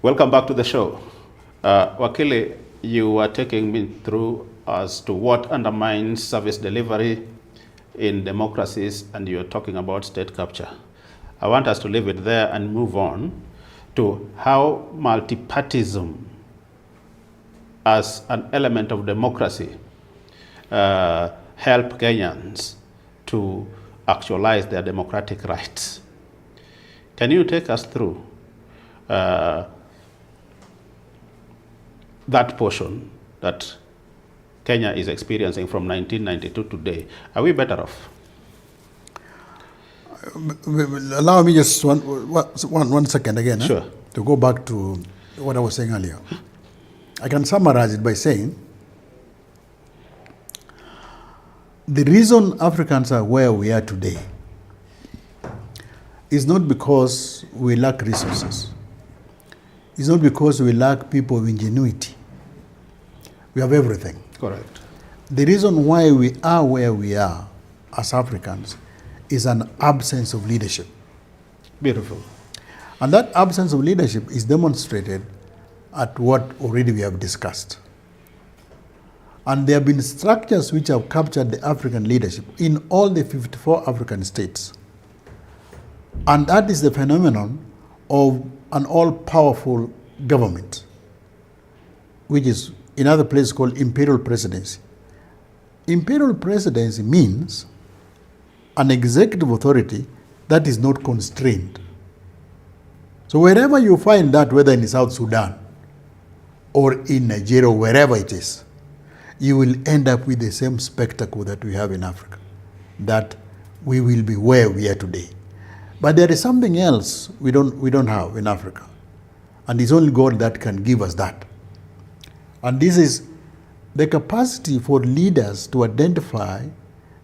Welcome back to the show. Wakili, you are taking me through as to what undermines service delivery in democracies, and you're talking about state capture. I want us to leave it there and move on to how multipartism as an element of democracy help Kenyans to actualize their democratic rights. Can you take us through that portion that Kenya is experiencing from 1992 today? Are we better off? Allow me just one second again. Sure. To go back to what I was saying earlier. I can summarize it by saying the reason Africans are where we are today is not because we lack resources. It's not because we lack people of ingenuity. We have everything. Correct. The reason why we are where we are as Africans is an absence of leadership. Beautiful. And that absence of leadership is demonstrated at what already we have discussed. And there have been structures which have captured the African leadership in all the 54 African states. And that is the phenomenon of an all-powerful government, which is in other places called imperial presidency. Imperial presidency means an executive authority that is not constrained. So wherever you find that, whether in South Sudan or in Nigeria, wherever it is, you will end up with the same spectacle that we have in Africa, that we will be where we are today. But there is something else we don't have in Africa, and it's only God that can give us that. And this is the capacity for leaders to identify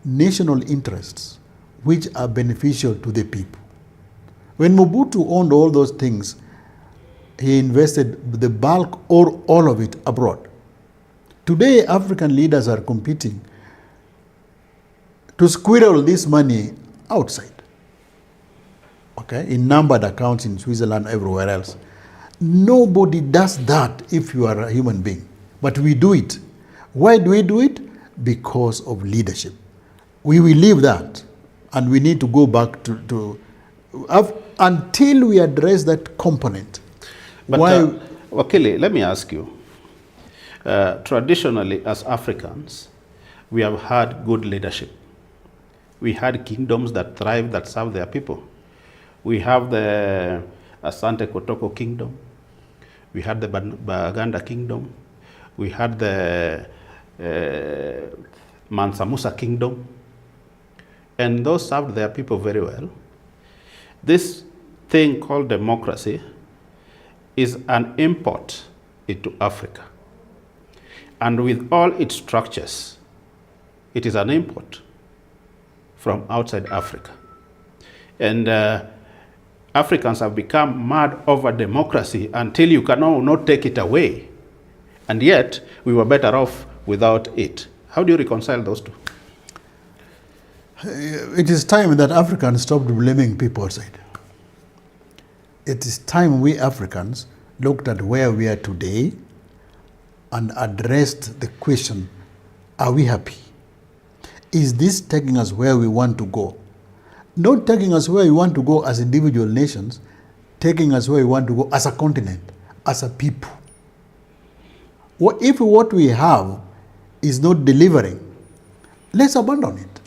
national interests which are beneficial to the people. When Mobutu owned all those things, he invested the bulk or all of it abroad. Today, African leaders are competing to squirrel this money outside, okay, in numbered accounts in Switzerland, everywhere else. Nobody does that if you are a human being, but we do it. Why do we do it? Because of leadership. We will leave that, and we need to go back to until we address that component. But Wakili, let me ask you. Traditionally, as Africans, we have had good leadership. We had kingdoms that thrive, that serve their people. We have the Asante Kotoko kingdom. We had the Baganda kingdom. We had the Mansa Musa kingdom. And those served their people very well. This thing called democracy is an import into Africa. And with all its structures, it is an import from outside Africa. And Africans have become mad over democracy until you can not take it away. And yet, we were better off without it. How do you reconcile those two? It is time that Africans stopped blaming people outside. It is time we Africans looked at where we are today and addressed the question, are we happy? Is this taking us where we want to go? Not taking us where we want to go as individual nations, taking us where we want to go as a continent, as a people. If what we have is not delivering, let's abandon it.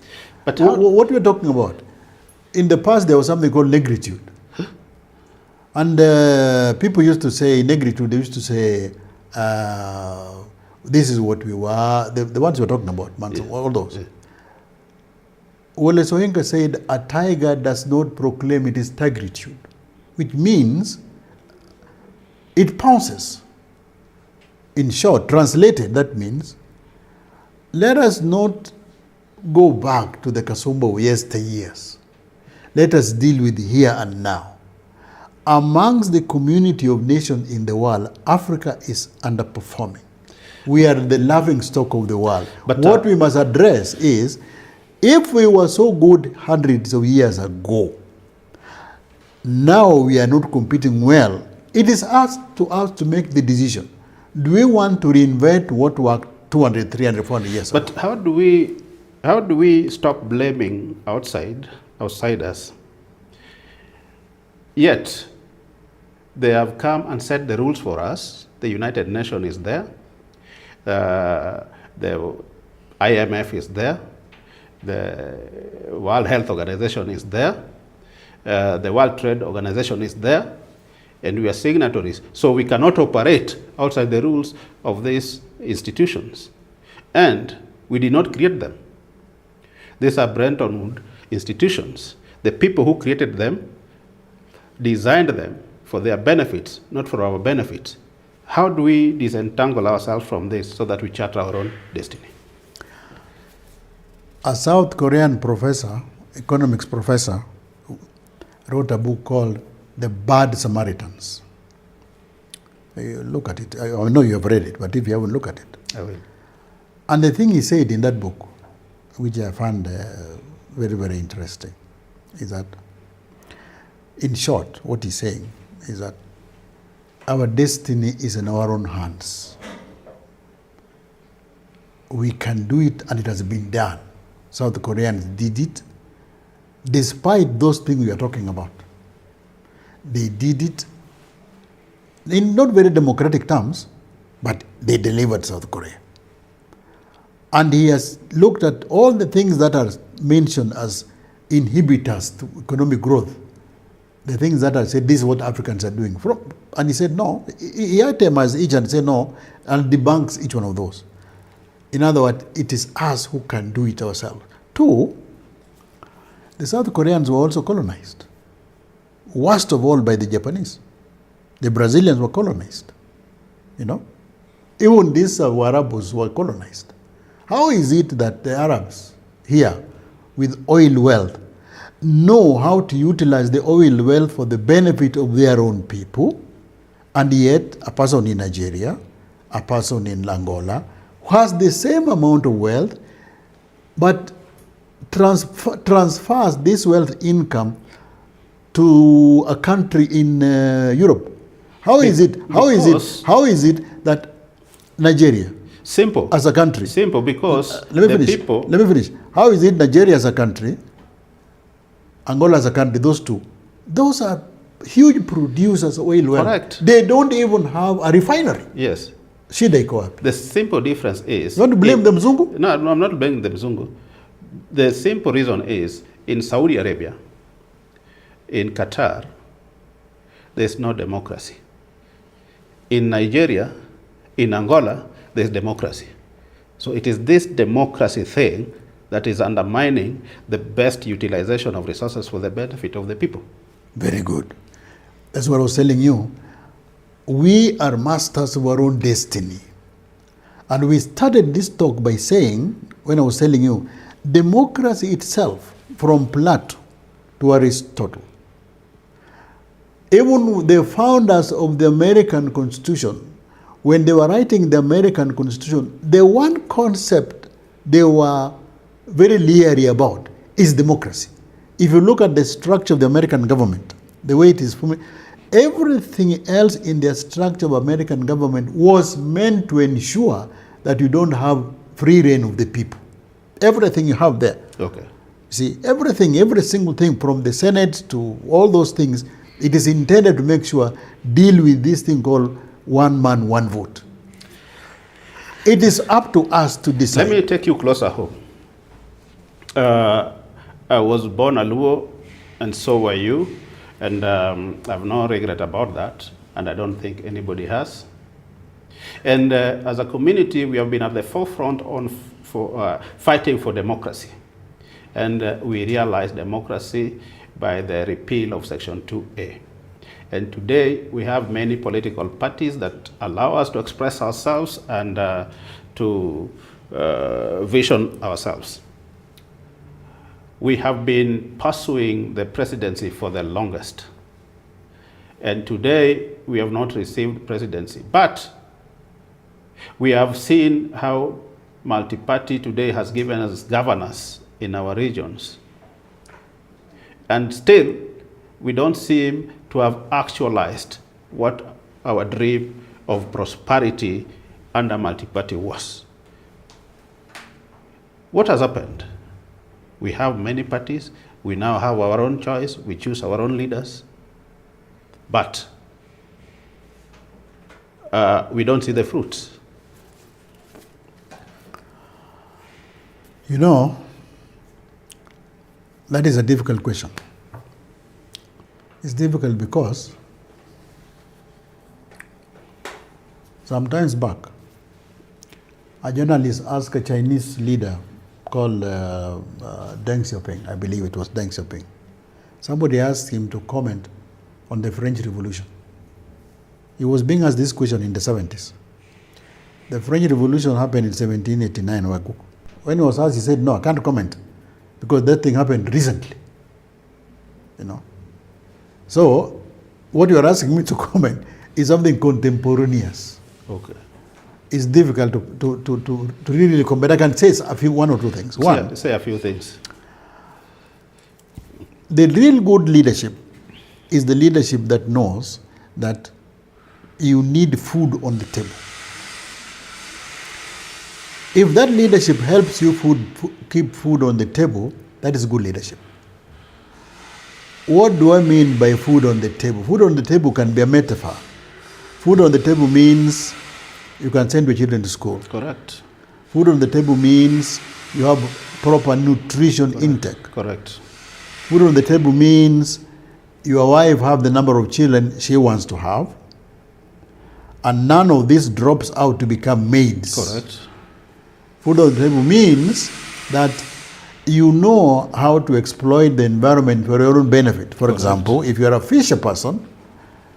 But what we're talking about, in the past there was something called negritude. And people used to say, negritude, they used to say, this is what we were, the ones we're talking about, all those. Yeah. Wole Soyinka said, a tiger does not proclaim its tigritude, which means it pounces. In short, translated, that means, let us not go back to the Kasumba of yesteryears. Let us deal with here and now. Amongst the community of nations in the world, Africa is underperforming. We are the laughing stock of the world. But what we must address is, if we were so good hundreds of years ago, now we are not competing well It is up to us to make the decision. Do we want to reinvent what worked 200, 300, 400 years ago? But how do we stop blaming outsiders? Yet, they have come and set the rules for us. The United Nations is there. The IMF is there. The World Health Organization is there. The World Trade Organization is there. And we are signatories. So we cannot operate outside the rules of these institutions. And we did not create them. These are Bretton Woods institutions. The people who created them designed them for their benefits, not for our benefits. How do we disentangle ourselves from this so that we chart our own destiny? A South Korean professor, economics professor, wrote a book called The Bad Samaritans. You look at it. I know you have read it, but if you haven't, look at it. I will. And the thing he said in that book, which I found very, very interesting, is that, in short, what he's saying is that our destiny is in our own hands. We can do it, and it has been done. South Koreans did it, despite those things we are talking about. They did it in not very democratic terms, but they delivered South Korea. And he has looked at all the things that are mentioned as inhibitors to economic growth, the things that are said, this is what Africans are doing. And he said, no. He itemized each and said, no, and debunks each one of those. In other words, it is us who can do it ourselves. Two, the South Koreans were also colonized. Worst of all by the Japanese. The Brazilians were colonized. You know? Even these Arabs were colonized. How is it that the Arabs here with oil wealth know how to utilize the oil wealth for the benefit of their own people, and yet a person in Nigeria, a person in Angola, who has the same amount of wealth, but transfers this wealth income to a country in Europe? How is it that Nigeria, simple as a country, simple because let me finish. How is it Nigeria as a country, Angola as a country, those are huge producers of oil wealth. Correct. They don't even have a refinery. Yes. Should they go up? The simple difference is... You want to blame the Mzungu? No, I'm not blaming the Mzungu. The simple reason is, in Saudi Arabia, in Qatar, there's no democracy. In Nigeria, in Angola, there's democracy. So it is this democracy thing that is undermining the best utilization of resources for the benefit of the people. Very good. That's what I was telling you. We are masters of our own destiny. And we started this talk by saying, when I was telling you, democracy itself, from Plato to Aristotle, even the founders of the American Constitution, when they were writing the American Constitution, the one concept they were very leery about is democracy. If you look at the structure of the American government, the way it is formed, everything else in the structure of American government was meant to ensure that you don't have free reign of the people. Everything you have there. Okay. See, everything, every single thing from the Senate to all those things, it is intended to make sure deal with this thing called one man, one vote. It is up to us to decide. Let me take you closer home. I was born a Luo, and so were you, and I have no regret about that, and I don't think anybody has. And as a community, we have been at the forefront for fighting for democracy. And we realized democracy by the repeal of Section 2A. And today, we have many political parties that allow us to express ourselves and to vision ourselves. We have been pursuing the presidency for the longest. And today, we have not received presidency. But we have seen how multi-party today has given us governors in our regions. And still, we don't seem to have actualized what our dream of prosperity under multi-party was. What has happened? We have many parties. We now have our own choice. We choose our own leaders. But we don't see the fruits. You know, that is a difficult question. It's difficult because sometimes back, a journalist asked a Chinese leader called Deng Xiaoping, I believe it was Deng Xiaoping. Somebody asked him to comment on the French Revolution. He was being asked this question in the 70s. The French Revolution happened in 1789. When he was asked, he said, no, I can't comment because that thing happened recently. You know. So, what you are asking me to comment is something contemporaneous. Okay. It's difficult to really comment. I can say one or two things. One, say a few things. The real good leadership is the leadership that knows that you need food on the table. If that leadership helps you keep food on the table, that is good leadership. What do I mean by food on the table? Food on the table can be a metaphor. Food on the table means you can send your children to school. Correct. Food on the table means you have proper nutrition intake. Correct. Food on the table means your wife have the number of children she wants to have, and none of this drops out to become maids. Correct. Food on the table means that you know how to exploit the environment for your own benefit. For example, if you are a fisher person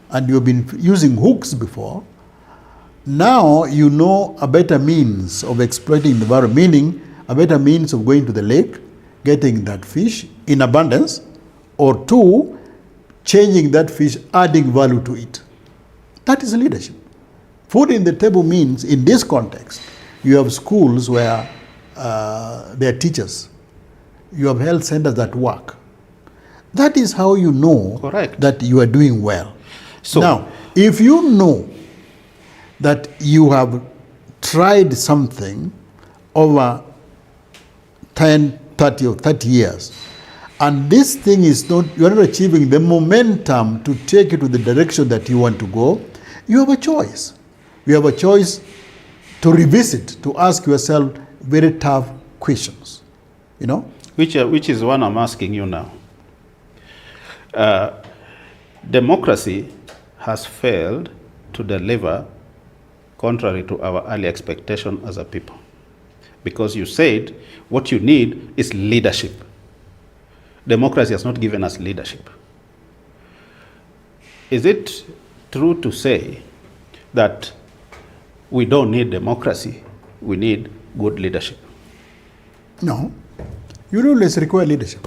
and you've been using hooks before, now you know a better means of exploiting the environment, meaning a better means of going to the lake, getting that fish in abundance, or two, changing that fish, adding value to it. That is leadership. Food in the table means, in this context, you have schools where there are teachers. You have health centers that work. That is how you know that you are doing well. So now, if you know that you have tried something over 10, 30 or 30 years, and this thing is not, you are not achieving the momentum to take it to the direction that you want to go, you have a choice. You have a choice to revisit, to ask yourself very tough questions, you know? Which is one I'm asking you now. Democracy has failed to deliver contrary to our early expectation as a people. Because you said what you need is leadership. Democracy has not given us leadership. Is it true to say that we don't need democracy, we need good leadership? No. You will always require leadership.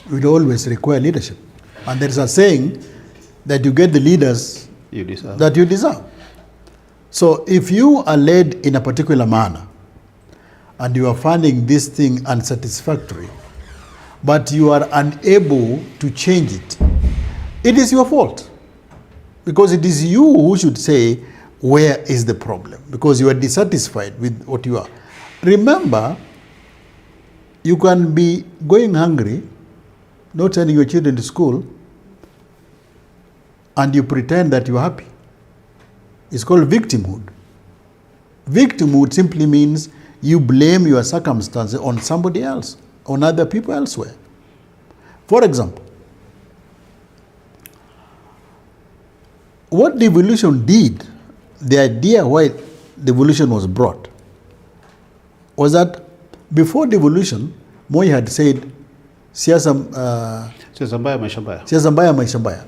You will always require leadership. And there is a saying that you get the leaders that you deserve. So if you are led in a particular manner and you are finding this thing unsatisfactory, but you are unable to change it, it is your fault. Because it is you who should say, where is the problem? Because you are dissatisfied with what you are. Remember, you can be going hungry, not sending your children to school, and you pretend that you are happy. It's called victimhood. Victimhood simply means you blame your circumstances on somebody else, on other people elsewhere. For example, what devolution did, the idea why devolution was brought, was that before devolution, Moi had said, siasa mbaya maisha mbaya. Siasa mbaya maisha mbaya.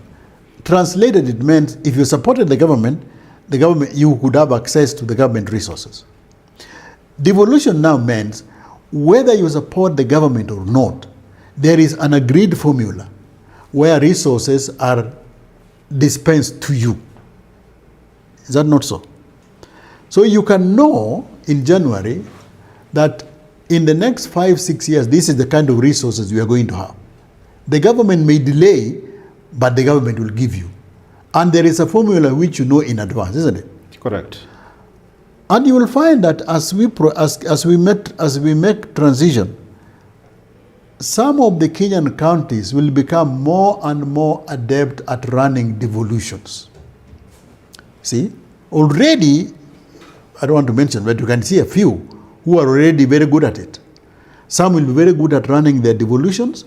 Translated, it meant if you supported the government, you could have access to the government resources. Devolution now means whether you support the government or not, there is an agreed formula where resources are dispensed to you. Is that not so? So you can know in January that in the next 5-6 years, this is the kind of resources we are going to have. The government may delay, but the government will give you. And there is a formula which you know in advance, isn't it? Correct. And you will find that as we make transition, some of the Kenyan counties will become more and more adept at running devolutions. See, already, I don't want to mention, but you can see a few who are already very good at it. Some will be very good at running their devolutions,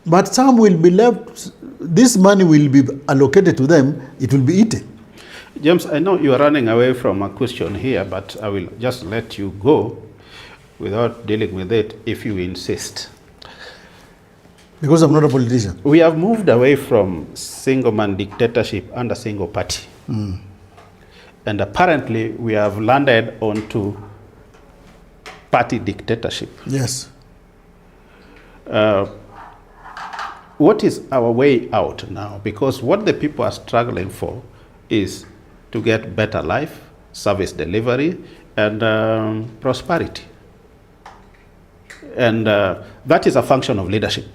but some will be left, this money will be allocated to them, it will be eaten. James, I know you are running away from a question here, but I will just let you go without dealing with it if you insist. Because I'm not a politician. We have moved away from single-man dictatorship under single party. And apparently we have landed onto party dictatorship. Yes. What is our way out now? Because what the people are struggling for is to get better life, service delivery, and prosperity. And that is a function of leadership.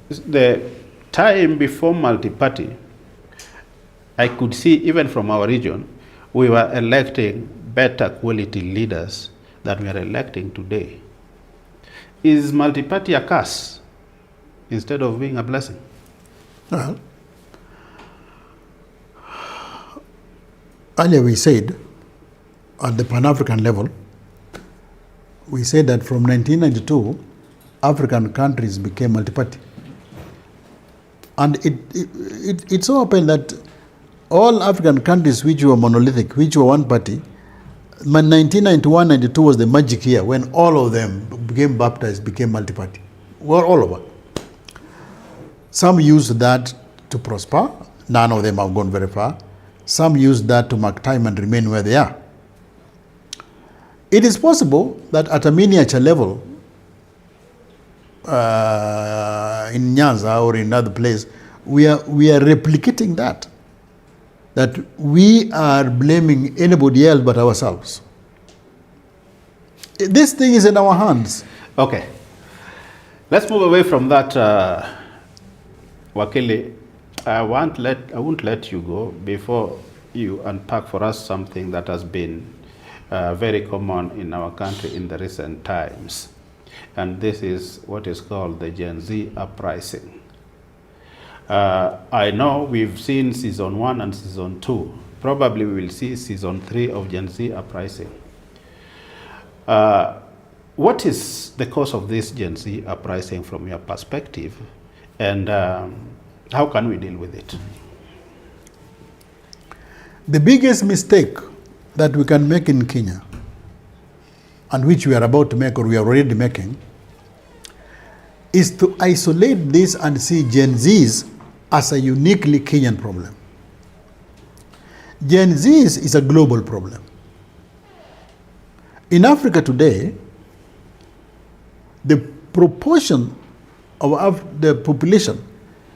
The time before multi-party, I could see even from our region, we were electing better quality leaders than we are electing today. Is multi-party a curse instead of being a blessing? Well, earlier we said, at the Pan-African level, we said that from 1992, African countries became multi-party. And it so happened that all African countries which were monolithic, which were one party, 1991-92 was the magic year when all of them became baptized, became multi-party. Well, all over. Some used that to prosper. None of them have gone very far. Some used that to mark time and remain where they are. It is possible that at a miniature level, in Nyanza or in another place, we are replicating that we are blaming anybody else but ourselves. This thing is in our hands. Okay. Let's move away from that, Wakili. I won't let you go before you unpack for us something that has been very common in our country in the recent times. And this is what is called the Gen Z uprising. I know we've seen season 1 and season 2. Probably we will see season 3 of Gen Z uprising. What is the cause of this Gen Z uprising from your perspective? And how can we deal with it? The biggest mistake that we can make in Kenya, and which we are about to make or we are already making, is to isolate this and see Gen Zs as a uniquely Kenyan problem. Gen Zs is a global problem. In Africa today, the proportion of the population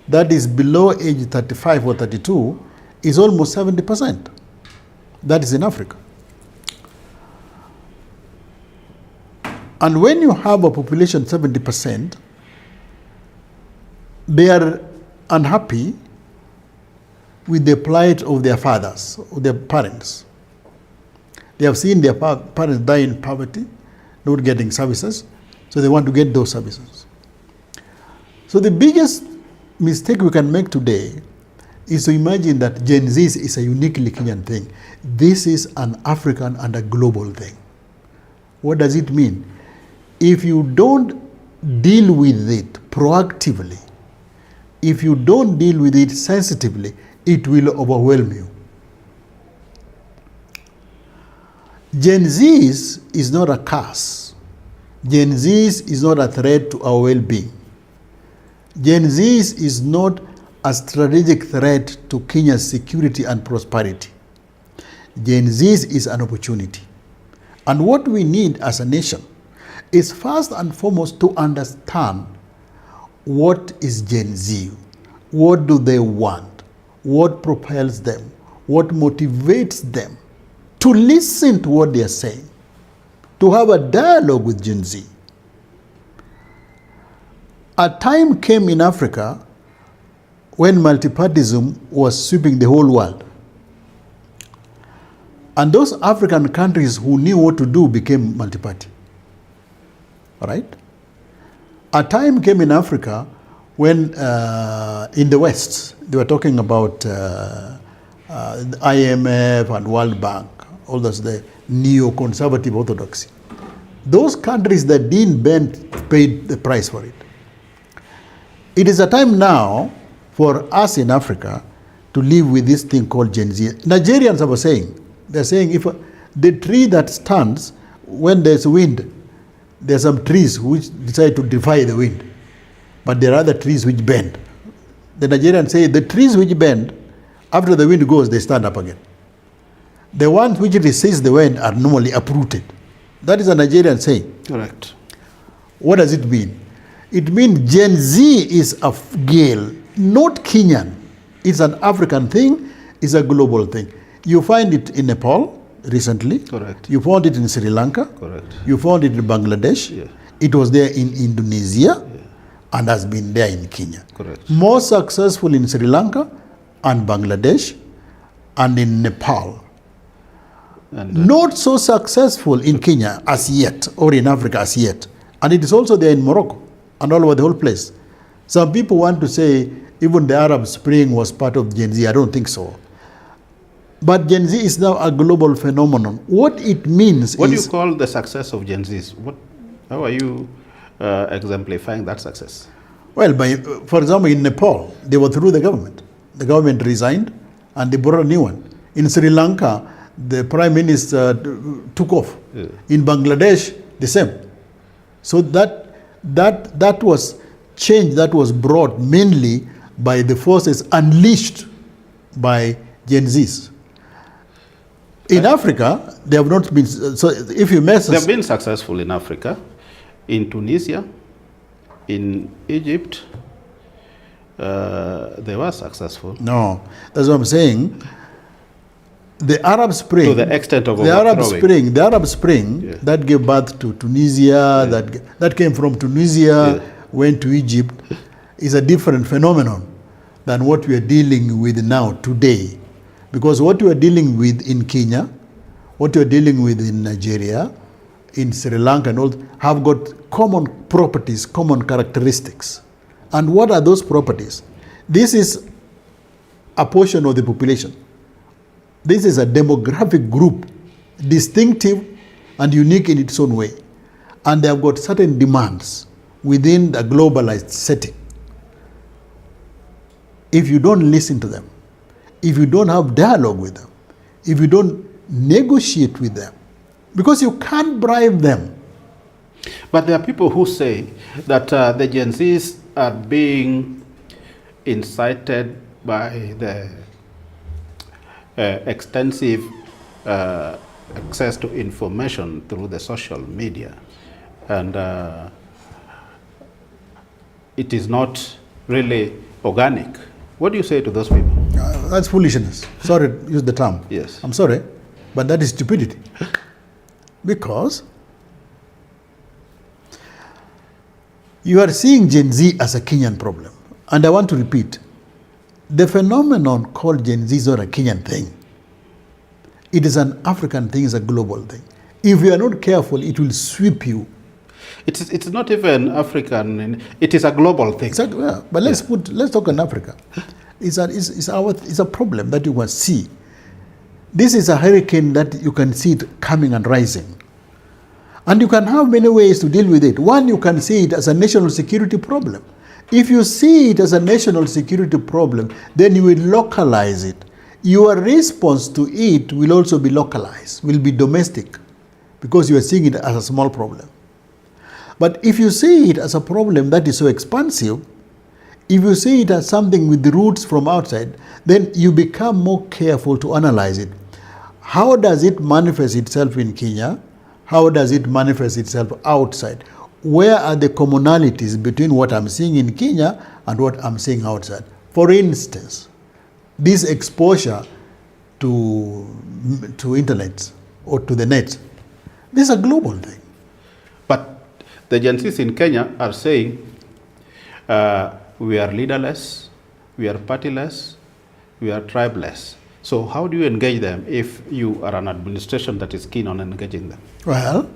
that is below age 35 or 32 is almost 70%. That is in Africa. And when you have a population 70%, they are unhappy with the plight of their fathers, or their parents. They have seen their parents die in poverty, not getting services, so they want to get those services. So the biggest mistake we can make today is to imagine that Gen Z is a uniquely Kenyan thing. This is an African and a global thing. What does it mean? If you don't deal with it proactively, if you don't deal with it sensitively, it will overwhelm you. Gen Z is not a curse. Gen Z is not a threat to our well-being. Gen Z is not a strategic threat to Kenya's security and prosperity. Gen Z is an opportunity. And what we need as a nation is first and foremost to understand what is Gen Z, what do they want, what propels them, what motivates them to listen to what they are saying, to have a dialogue with Gen Z. A time came in Africa when multipartyism was sweeping the whole world. And those African countries who knew what to do became multi-party. All right? A time came in Africa when in the West, they were talking about the IMF and World Bank, all those, the neo-conservative orthodoxy. Those countries that didn't bend paid the price for it. It is a time now for us in Africa to live with this thing called Gen Z. Nigerians are saying, they're saying if the tree that stands when there's wind, there are some trees which decide to defy the wind, but there are other trees which bend. The Nigerians say the trees which bend, after the wind goes, they stand up again. The ones which resist the wind are normally uprooted. That is a Nigerian saying. Correct. What does it mean? It means Gen Z is a Gale, not Kenyan. It's an African thing, it's a global thing. You find it in Nepal recently. Correct. You found it in Sri Lanka. Correct. You found it in Bangladesh. Yeah. It was there in Indonesia, and has been there in Kenya. Correct. More successful in Sri Lanka and Bangladesh and in Nepal. And, Not so successful in Kenya as yet, or in Africa as yet. And it is also there in Morocco and all over the whole place. Some people want to say even the Arab Spring was part of Gen Z. I don't think so. But Gen Z is now a global phenomenon. What it means what is... do you call the success of Gen Zs? How are you exemplifying that success? Well, for example, in Nepal, they were through the government. The government resigned and they brought a new one. In Sri Lanka, the prime minister took off. Yeah. In Bangladesh, the same. So that was change that was brought mainly by the forces unleashed by Gen Zs. In Africa, they have not been, so if you mess... They have been successful in Africa, in Tunisia, in Egypt, they were successful. No, that's what I'm saying. The Arab Spring... To the extent of the Arab overthrowing. Spring Yeah. that gave birth to Tunisia, that came from Tunisia, went to Egypt, is a different phenomenon than what we are dealing with now, today. Because what we are dealing with in Kenya, what we are dealing with in Nigeria, in Sri Lanka and all, have got common properties, common characteristics. And what are those properties? This is a portion of the population. This is a demographic group, distinctive and unique in its own way. And they have got certain demands within the globalized setting. If you don't listen to them, if you don't have dialogue with them, if you don't negotiate with them, because you can't bribe them. But there are people who say that the Gen Zs are being incited by the extensive access to information through the social media. And it is not really organic. What do you say to those people? That's foolishness. Sorry to use the term. Yes. I'm sorry, but that is stupidity. Because you are seeing Gen Z as a Kenyan problem. And I want to repeat, the phenomenon called Gen Z is not a Kenyan thing. It is an African thing, it's a global thing. If you are not careful, it will sweep you. It's not even African, it is a global thing. Exactly, yeah. But let's talk on Africa. It's a problem that you can see. This is a hurricane that you can see it coming and rising. And you can have many ways to deal with it. One, you can see it as a national security problem. If you see it as a national security problem, then you will localize it. Your response to it will also be localized, will be domestic, because you are seeing it as a small problem. But if you see it as a problem that is so expansive, if you see it as something with the roots from outside, then you become more careful to analyze it. How does it manifest itself in Kenya? How does it manifest itself outside? Where are the commonalities between what I'm seeing in Kenya and what I'm seeing outside? For instance, this exposure to internet or to the net, this is a global thing. But the Gen Zs in Kenya are saying we are leaderless, we are partyless, we are tribeless. So how do you engage them if you are an administration that is keen on engaging them? Well,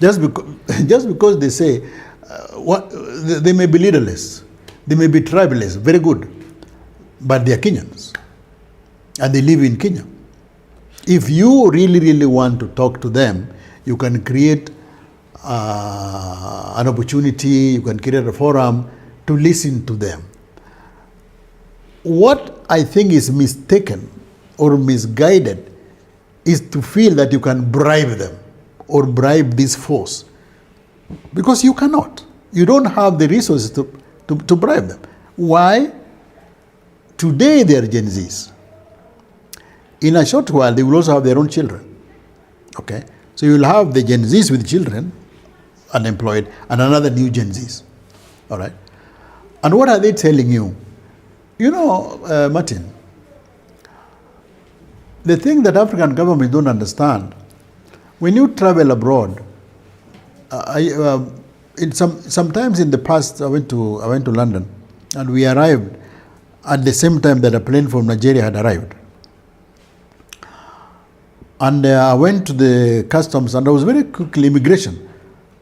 just because they say they may be leaderless, they may be tribeless, very good, but they are Kenyans and they live in Kenya. If you really want to talk to them, you can create an opportunity, you can create a forum to listen to them. What I think is mistaken or misguided is to feel that you can bribe them or bribe this force, because you cannot. You don't have the resources to bribe them. Why? Today they are Gen Zs. In a short while, they will also have their own children. Okay? So you will have the Gen Zs with children, unemployed, and another new Gen Zs. All right? And what are they telling you? You know, Martin, the thing that African governments don't understand, when you travel abroad, sometimes in the past, I went to London, and we arrived at the same time that a plane from Nigeria had arrived. And I went to the customs, and I was very quickly immigration,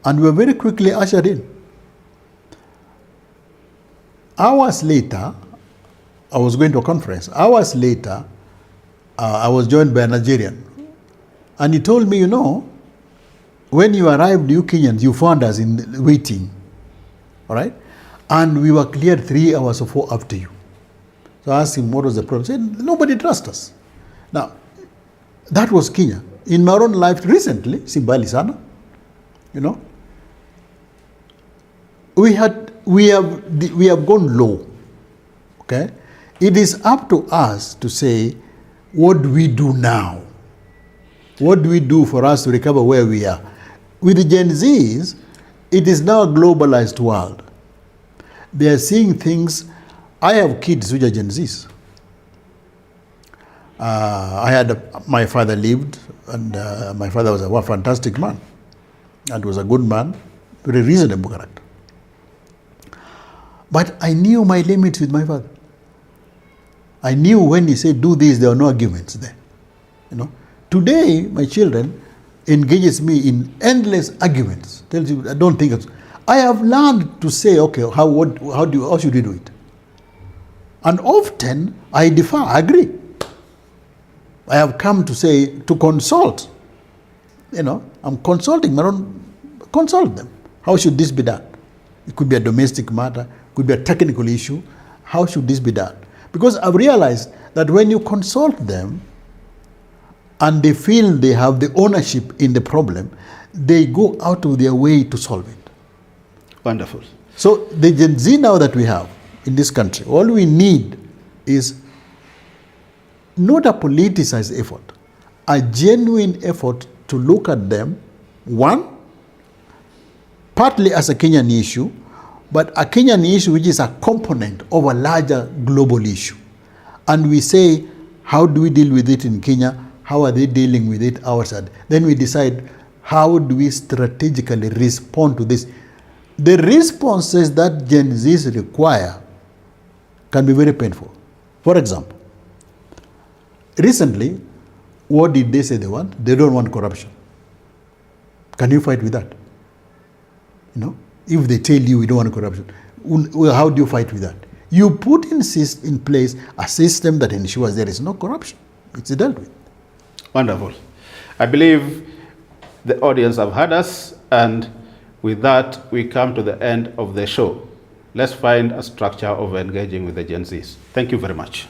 and we were very quickly ushered in. Hours later, I was going to a conference. Hours later, I was joined by a Nigerian, and he told me, you know, when you arrived, you Kenyans, you found us in waiting, all right? And we were cleared 3 hours or 4 after you. So I asked him, what was the problem? He said, nobody trusts us. Now, that was Kenya. In my own life recently, Simbali sana, you know, we have gone low, okay? It is up to us to say, what do we do now? What do we do for us to recover where we are? With the Gen Zs, it is now a globalized world. They are seeing things. I have kids which are Gen Zs. My father lived, and my father was a fantastic man, and was a good man, very reasonable character. But I knew my limits with my father. I knew when he said do this, there were no arguments there. You know, today my children engages me in endless arguments. Tells you, I don't think I have learned to say, okay, how should we do it? And often I differ, I agree. I have come to say, to consult. You know, I'm consulting my own, consult them. How should this be done? It could be a domestic matter, could be a technical issue. How should this be done? Because I've realized that when you consult them and they feel they have the ownership in the problem, they go out of their way to solve it. Wonderful. So the Gen Z now that we have in this country, all we need is not a politicized effort, a genuine effort to look at them, one, partly as a Kenyan issue, but a Kenyan issue which is a component of a larger global issue. And we say, how do we deal with it in Kenya? How are they dealing with it outside? Then we decide, how do we strategically respond to this? The responses that Gen Zs require can be very painful. For example, recently, what did they say they want? They don't want corruption. Can you fight with that? You know, if they tell you we don't want corruption, how do you fight with that? You put in place a system that ensures there is no corruption. It's dealt with. Wonderful. I believe the audience have heard us, and with that, we come to the end of the show. Let's find a structure of engaging with the Gen Zs. Thank you very much.